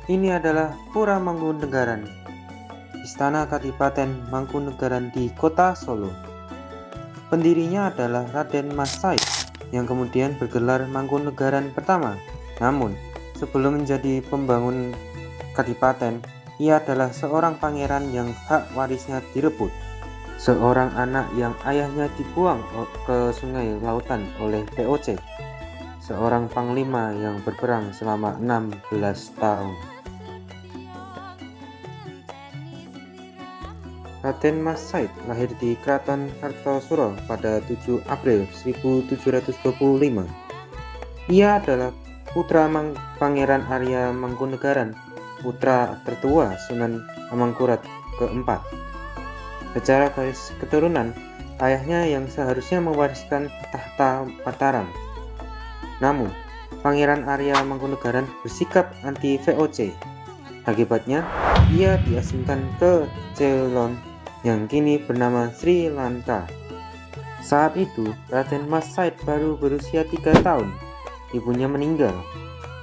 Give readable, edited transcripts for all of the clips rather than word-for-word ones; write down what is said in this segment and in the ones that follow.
Ini adalah Pura Mangkunegaran, Istana Kadipaten Mangkunegaran di Kota Solo. Pendirinya adalah Raden Mas Said yang kemudian bergelar Mangkunegaran pertama. Namun, sebelum menjadi pembangun kadipaten, ia adalah seorang pangeran yang hak warisnya direbut. Seorang anak yang ayahnya dibuang ke sungai lautan oleh VOC. Seorang panglima yang berperang selama 16 tahun. Raden Mas Said lahir di Keraton Kartosuro pada 7 April 1725. Ia adalah putra Pangeran Arya Mangkunegaran, putra tertua Sunan Amangkurat keempat. Secara garis keturunan, ayahnya yang seharusnya mewariskan tahta Mataram. Namun, Pangeran Arya Mangkunegaran bersikap anti VOC. Akibatnya, ia diasingkan ke Ceylon yang kini bernama Sri Lanka. Saat itu, Raden Mas Said baru berusia 3 tahun. Ibunya meninggal.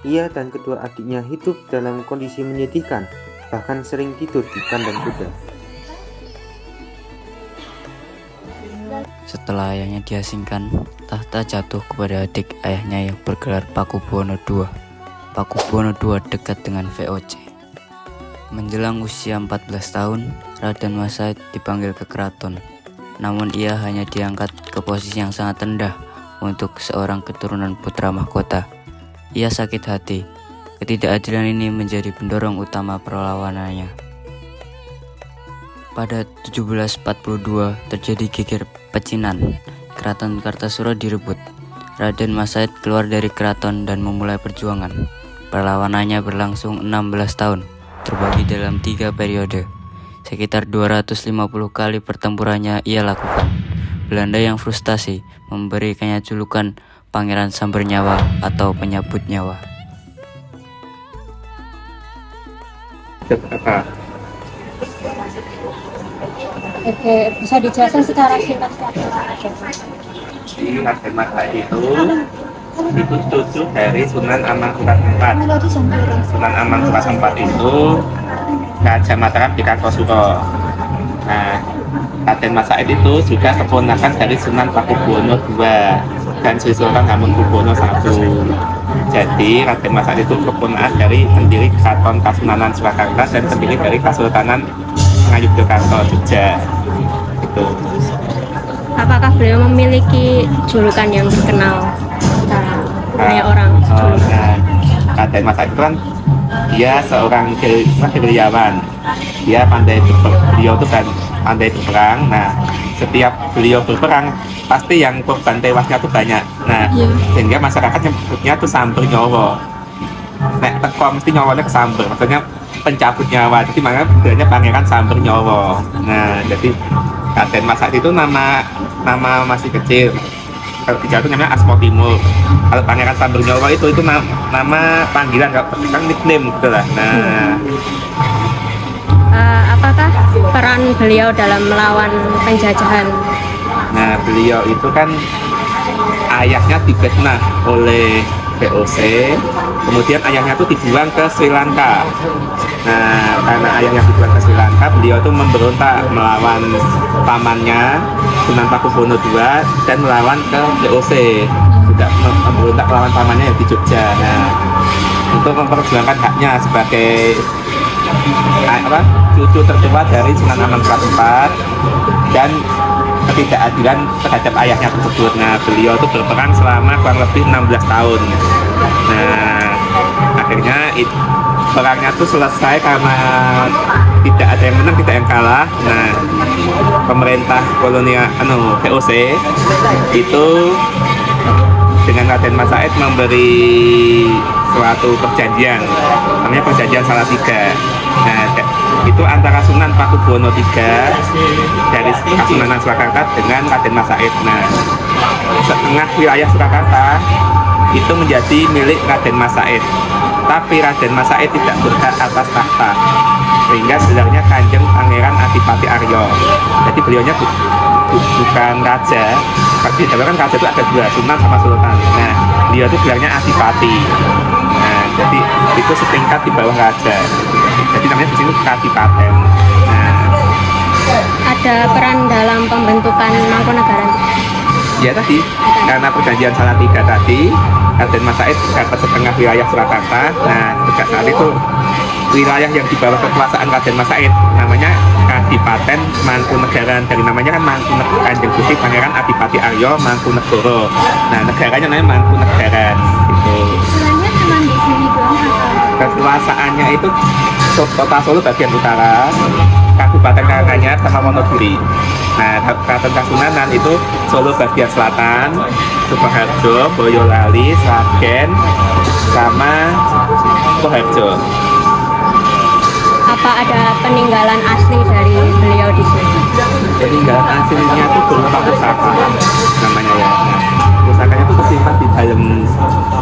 Ia dan kedua adiknya hidup dalam kondisi menyedihkan, bahkan sering tidur di kandang kuda. Setelah ayahnya diasingkan, tahta jatuh kepada adik ayahnya yang bergelar Pakubuwono II. Pakubuwono II dekat dengan VOC. Menjelang usia 14 tahun, Raden Mas Said dipanggil ke keraton. Namun ia hanya diangkat ke posisi yang sangat rendah untuk seorang keturunan putra mahkota. Ia sakit hati. Ketidakadilan ini menjadi pendorong utama perlawanannya. Pada 1742 terjadi geger pecinan. Keraton Kartosuro direbut. Raden Mas Said keluar dari keraton dan memulai perjuangan. Perlawanannya berlangsung 16 tahun. Terbagi dalam 3 periode. Sekitar 250 kali pertempurannya ia lakukan. Belanda yang frustasi memberikannya julukan Pangeran Samber Nyawa atau penyabut nyawa. Oke, bisa dijelaskan secara singkat? Di Raden Mas Said itu cucu dari Sunan Amangkurat IV. Sunan Amangkurat IV itu Raja Mataram di Kartosuro. Nah, Raden Mas Said itu juga keponakan dari Sunan Pakubuwono II dan Sri Sultan Hamengkubuwono I. Jadi Raden Mas Said itu keponakan dari pendiri Keraton Kasunanan Surakarta dan pendiri dari Kesultanan Ngayogyakarta Jogja. Gitu. Apakah beliau memiliki julukan yang terkenal secara banyak orang? Raden Mas Said itu kan dia seorang gerilyawan. Dia beliau itu kan pandai berperang. Nah, setiap beliau berperang pasti yang korban tewasnya tuh banyak. Nah, sehingga masyarakat yang berikutnya tuh samber nyawa. Nek teko mesti nyawanya kesamber, maksudnya pencabut nyawa. Jadi makanya bilangnya Pangeran Samber Nyawa. Nah, jadi Raden Mas Said itu nama masih kecil. Kalau di Jawa itu namanya Asmo Timur. Kalau Pangeran Samber Nyawa itu nama panggilan, kalau kan nickname gitu lah. Nah, apakah peran beliau dalam melawan penjajahan? Nah, beliau itu kan ayahnya difitnah oleh VOC, kemudian ayahnya tuh dibuang ke Sri Lanka. Nah, karena ayahnya dibuang ke Sri Lanka, beliau tuh memberontak melawan pamannya Sunan Pakubuwono II dan melawan ke VOC, juga memberontak melawan pamannya yang di Jogja. Nah, untuk memperjuangkan haknya sebagai cucu tertua dari Sunan Amangkurat IV dan ketidakadilan terhadap ayahnya tersebut. Nah, beliau itu berperang selama kurang lebih 16 tahun. Nah, akhirnya perangnya itu selesai karena tidak ada yang menang, tidak yang kalah. Nah, pemerintah kolonial VOC itu dengan Raden Mas Said memberi suatu perjanjian, namanya perjanjian Salatiga. Nah, itu antara Sunan Pakubuwono III dari Kasunanan Surakarta dengan Raden Mas Said. Nah, setengah wilayah Surakarta itu menjadi milik Raden Mas Said, tapi Raden Mas Said tidak berhak atas tahta, sehingga sebenarnya Kanjeng Pangeran Adipati Arya. Jadi beliaunya bukan raja. Di Jawa kan raja itu ada dua, Sunan sama Sultan. Nah, beliau itu gelarnya adipati. Nah, jadi itu setingkat di bawah raja. Jadi namanya di sini kadipaten. Nah, Ada peran dalam pembentukan Mangkunegaran. ya tadi karena perjanjian Salatiga tadi, Raden Mas Said dapat setengah wilayah Surakarta. Nah, sejak saat itu wilayah yang di bawah kekuasaan Raden Mas Said namanya Kadipaten Mangkunegaran. Dari namanya kan Mangkunegaran, Kanjeng Gusti Pangeran Adipati Arya Mangkunegoro. Nah, negaranya namanya Mangkunegaran gitu. Sebenarnya cuma di sini doang atau? Kekuasaannya itu Kota Solo bagian utara, Kabupaten Karanganyar sama Wonogiri. Nah, Keraton Kasunanan itu Solo bagian selatan, Sukoharjo, Boyolali, Sragen, sama Sukoharjo. Apa ada peninggalan asli dari beliau di sini? Peninggalan aslinya itu berupa pusaka namanya ya. Nah, pusakanya itu tersimpan di dalam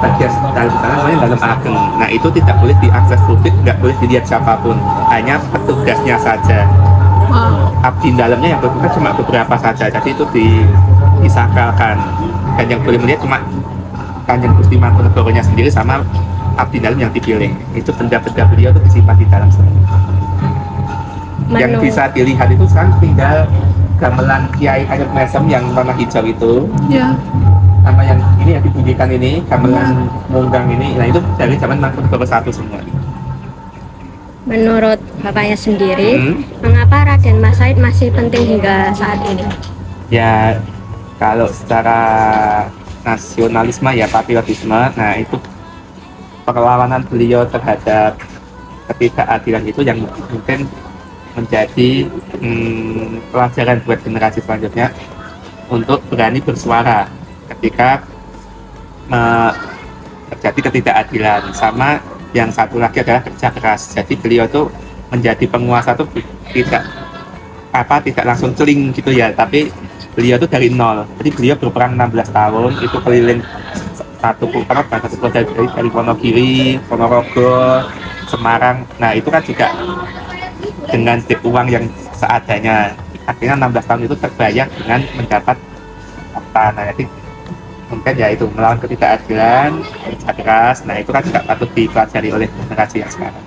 bagian dalam sana namanya dalam ageng. Nah, itu tidak boleh diakses publik, tidak boleh dilihat siapapun, hanya petugasnya saja. Abdi dalamnya yang berbuka cuma beberapa saja, jadi itu disakralkan, dan yang boleh melihat cuma Kanjeng Gusti Mangkunegoronya sendiri sama abdi dalam yang dipilih. Itu benda-benda beliau itu disimpan di dalam sana. Yang bisa dilihat itu sekarang tinggal gamelan Kiai Hanyut Mesem yang warna hijau itu, sama yang ini yang dibunyikan ini gamelan Munggang ini. Nah, itu dari zaman Mangkunegoro I semua. Menurut bapaknya sendiri, mengapa Raden Mas Said masih penting hingga saat ini? Ya, kalau secara nasionalisme ya patriotisme, nah itu perlawanan beliau terhadap ketidakadilan itu yang mungkin menjadi pelajaran buat generasi selanjutnya untuk berani bersuara ketika terjadi ketidakadilan. Sama yang satu lagi adalah kerja keras. Jadi beliau tuh menjadi penguasa tuh tidak langsung celing gitu ya, tapi beliau tuh dari nol. Jadi beliau berperang 16 tahun, itu keliling satu pulau dari Wonogiri, Ponorogo, Semarang. Nah, itu kan juga dengan uang yang seadanya. Akhirnya 16 tahun itu terbayar dengan mendapat apa. Nah, jadi mungkin ya itu melawan ketidakadilan, kerja keras. Nah, itu kan juga patut dipelajari oleh generasi yang sekarang.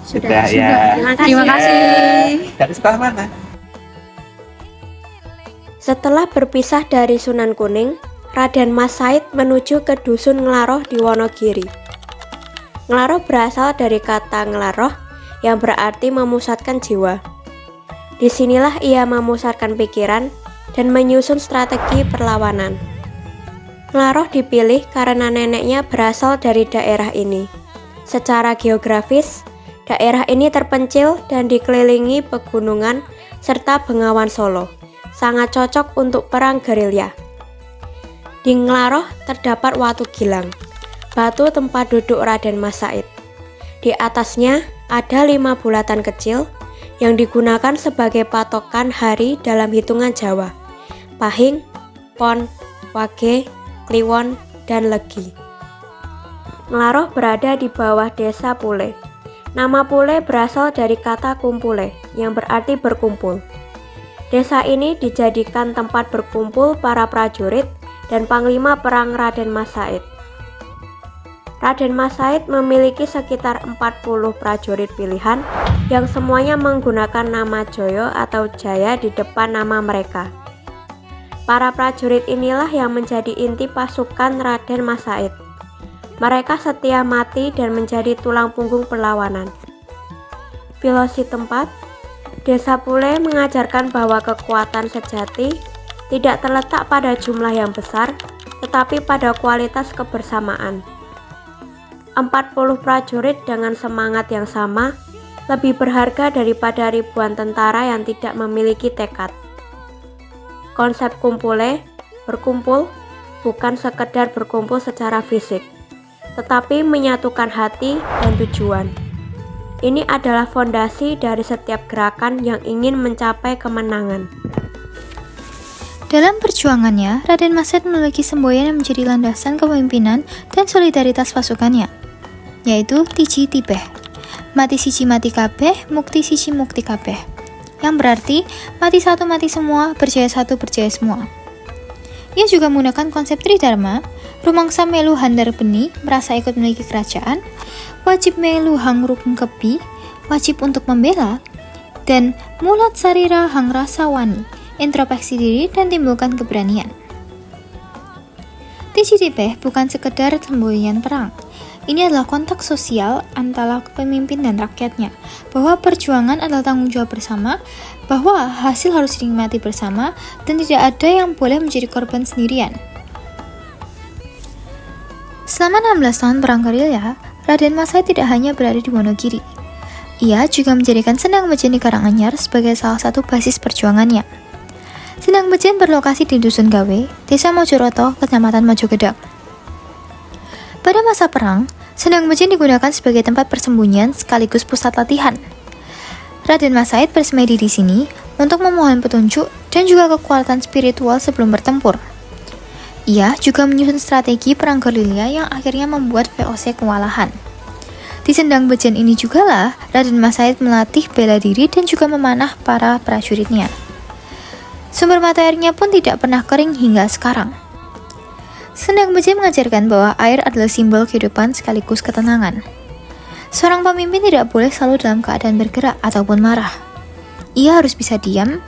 Sudah ya. Terima kasih. Dari sekolah mana? Setelah berpisah dari Sunan Kuning, Raden Mas Said menuju ke Dusun Nglaroh di Wonogiri. Nglaroh berasal dari kata nglaroh yang berarti memusatkan jiwa. Disinilah ia memusatkan pikiran dan menyusun strategi perlawanan. Nglaroh dipilih karena neneknya berasal dari daerah ini. Secara geografis, daerah ini terpencil dan dikelilingi pegunungan serta Bengawan Solo. Sangat cocok untuk perang gerilya. Di Nglaroh terdapat Watu Gilang, batu tempat duduk Raden Mas Said. Di atasnya ada 5 bulatan kecil yang digunakan sebagai patokan hari dalam hitungan Jawa: Pahing, Pon, Wage, Kliwon, dan Legi. Nglaroh berada di bawah desa Pule. Nama Pule berasal dari kata kumpule yang berarti berkumpul. Desa ini dijadikan tempat berkumpul para prajurit dan panglima perang Raden Mas Said. Raden Mas Said memiliki sekitar 40 prajurit pilihan yang semuanya menggunakan nama Joyo atau Jaya di depan nama mereka. Para prajurit inilah yang menjadi inti pasukan Raden Mas Said. Mereka setia mati dan menjadi tulang punggung perlawanan. Filosofi tempat, Desa Pule mengajarkan bahwa kekuatan sejati tidak terletak pada jumlah yang besar, tetapi pada kualitas kebersamaan. 40 prajurit dengan semangat yang sama lebih berharga daripada ribuan tentara yang tidak memiliki tekad. Konsep kumpule, berkumpul, bukan sekedar berkumpul secara fisik, tetapi menyatukan hati dan tujuan. Ini adalah fondasi dari setiap gerakan yang ingin mencapai kemenangan. Dalam perjuangannya, Raden Mas Said memiliki semboyan yang menjadi landasan kepemimpinan dan solidaritas pasukannya, yaitu Tiji Tibeh, mati siji mati kabeh, mukti siji mukti kabeh. yang berarti mati satu mati semua, berjaya satu berjaya semua. Ia juga menggunakan konsep tridharma, rumangsa melu handar beni, merasa ikut memiliki kerajaan, wajib melu hang rukun kebi, wajib untuk membela, dan mulat sarira hang rasa wani, introspeksi diri dan timbulkan keberanian. TJDP bukan sekedar semboyan perang. Ini adalah kontak sosial antara pemimpin dan rakyatnya, bahwa perjuangan adalah tanggung jawab bersama, bahwa hasil harus dinikmati bersama, dan tidak ada yang boleh menjadi korban sendirian. Selama 16 tahun perang gerilya, Raden Mas Said tidak hanya berada di Wonogiri. Ia juga menjadikan Sendang Bejen di Karanganyar sebagai salah satu basis perjuangannya. Sendang Bejen berlokasi di Dusun Gawe, Desa Mojoroto, Kecamatan Mojogedang. Pada masa perang, Sendang Bejen digunakan sebagai tempat persembunyian sekaligus pusat latihan. Raden Mas Said bersemedi di sini untuk memohon petunjuk dan juga kekuatan spiritual sebelum bertempur. Ia juga menyusun strategi perang gerilya yang akhirnya membuat VOC kewalahan. Di Sendang Bejen ini jugalah Raden Mas Said melatih bela diri dan juga memanah para prajuritnya. Sumber mata airnya pun tidak pernah kering hingga sekarang. Sendang Bejen mengajarkan bahwa air adalah simbol kehidupan sekaligus ketenangan. Seorang pemimpin tidak boleh selalu dalam keadaan bergerak ataupun marah. Ia harus bisa diam,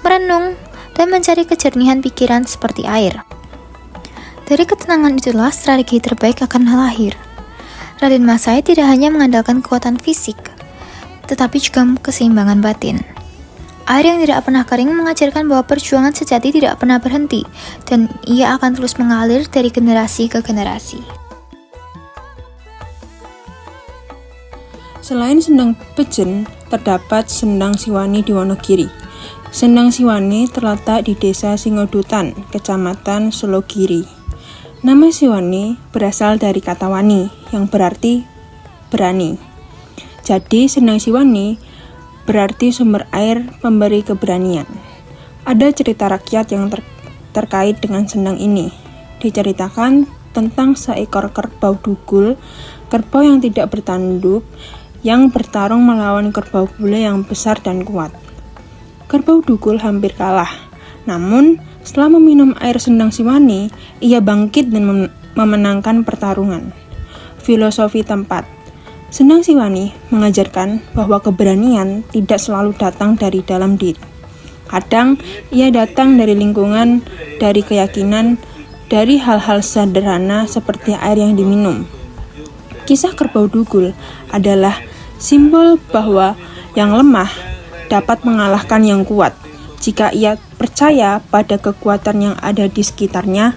merenung, dan mencari kejernihan pikiran seperti air. Dari ketenangan itulah strategi terbaik akan lahir. Raden Mas Said tidak hanya mengandalkan kekuatan fisik, tetapi juga keseimbangan batin. Air yang tidak pernah kering mengajarkan bahwa perjuangan sejati tidak pernah berhenti, dan ia akan terus mengalir dari generasi ke generasi. Selain Sendang Bejen, terdapat Sendang Siwani di Wonogiri. Sendang Siwani terletak di Desa Singodutan, Kecamatan Sologiri. Nama Siwani berasal dari kata wani, yang berarti berani. Jadi, Sendang Siwani berarti sumber air pemberi keberanian. Ada cerita rakyat yang terkait dengan sendang ini. Diceritakan tentang seekor kerbau dugul, kerbau yang tidak bertanduk, yang bertarung melawan kerbau bule yang besar dan kuat. Kerbau dugul hampir kalah, namun setelah meminum air Sendang Siwani, ia bangkit dan memenangkan pertarungan. Filosofi tempat. Sendang Siwani mengajarkan bahwa keberanian tidak selalu datang dari dalam diri. Kadang ia datang dari lingkungan, dari keyakinan, dari hal-hal sederhana seperti air yang diminum. Kisah kerbau dugul adalah simbol bahwa yang lemah dapat mengalahkan yang kuat. Jika ia percaya pada kekuatan yang ada di sekitarnya,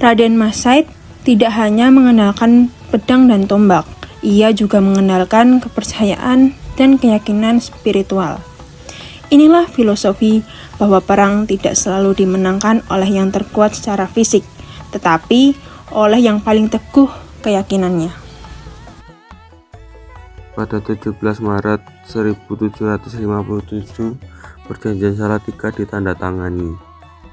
Raden Mas Said tidak hanya mengenalkan pedang dan tombak, ia juga mengenalkan kepercayaan dan keyakinan spiritual. Inilah filosofi bahwa perang tidak selalu dimenangkan oleh yang terkuat secara fisik, tetapi oleh yang paling teguh keyakinannya. Pada 17 Maret 1757, Perjanjian Salatiga ditandatangani.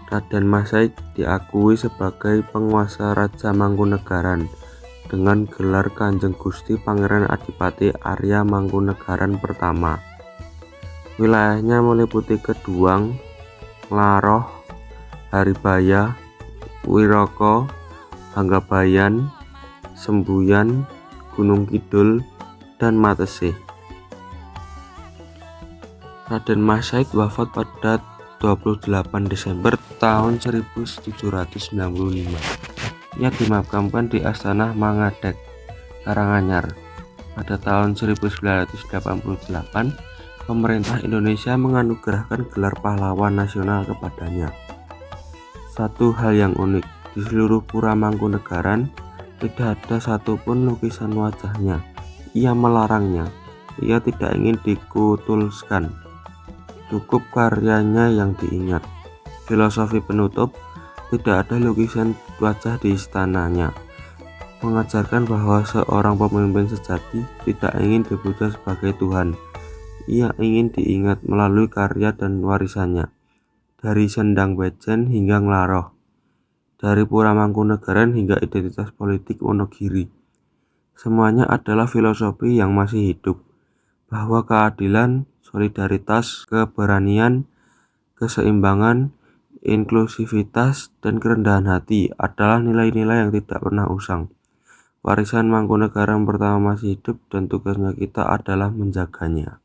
Raden Mas Said diakui sebagai penguasa Raja Mangkunegaran dengan gelar Kanjeng Gusti Pangeran Adipati Arya Mangkunegaran pertama. Wilayahnya meliputi Keduang, Nglaroh, Haribaya, Wiroko, Banggabayan, Sembuyan, Gunung Kidul, dan Matesih. Raden Mas Said wafat pada 28 Desember tahun 1795. Ia dimakamkan di Astana Mangadek, Karanganyar. Pada tahun 1988, pemerintah Indonesia menganugerahkan gelar pahlawan nasional kepadanya. Satu hal yang unik, di seluruh pura Mangkunegaran tidak ada satupun lukisan wajahnya. Ia melarangnya. Ia tidak ingin dikutuskan. Cukup karyanya yang diingat. Filosofi penutup, tidak ada lukisan wajah di istananya. Mengajarkan bahwa seorang pemimpin sejati tidak ingin dipuja sebagai Tuhan. Ia ingin diingat melalui karya dan warisannya. Dari Sendang Bejen hingga Nglaroh. Dari Pura Mangkunegaran hingga identitas politik Wonogiri. Semuanya adalah filosofi yang masih hidup. Bahwa keadilan, solidaritas, keberanian, keseimbangan, inklusivitas, dan kerendahan hati adalah nilai-nilai yang tidak pernah usang. Warisan Mangkunegaran pertama masih hidup dan tugasnya kita adalah menjaganya.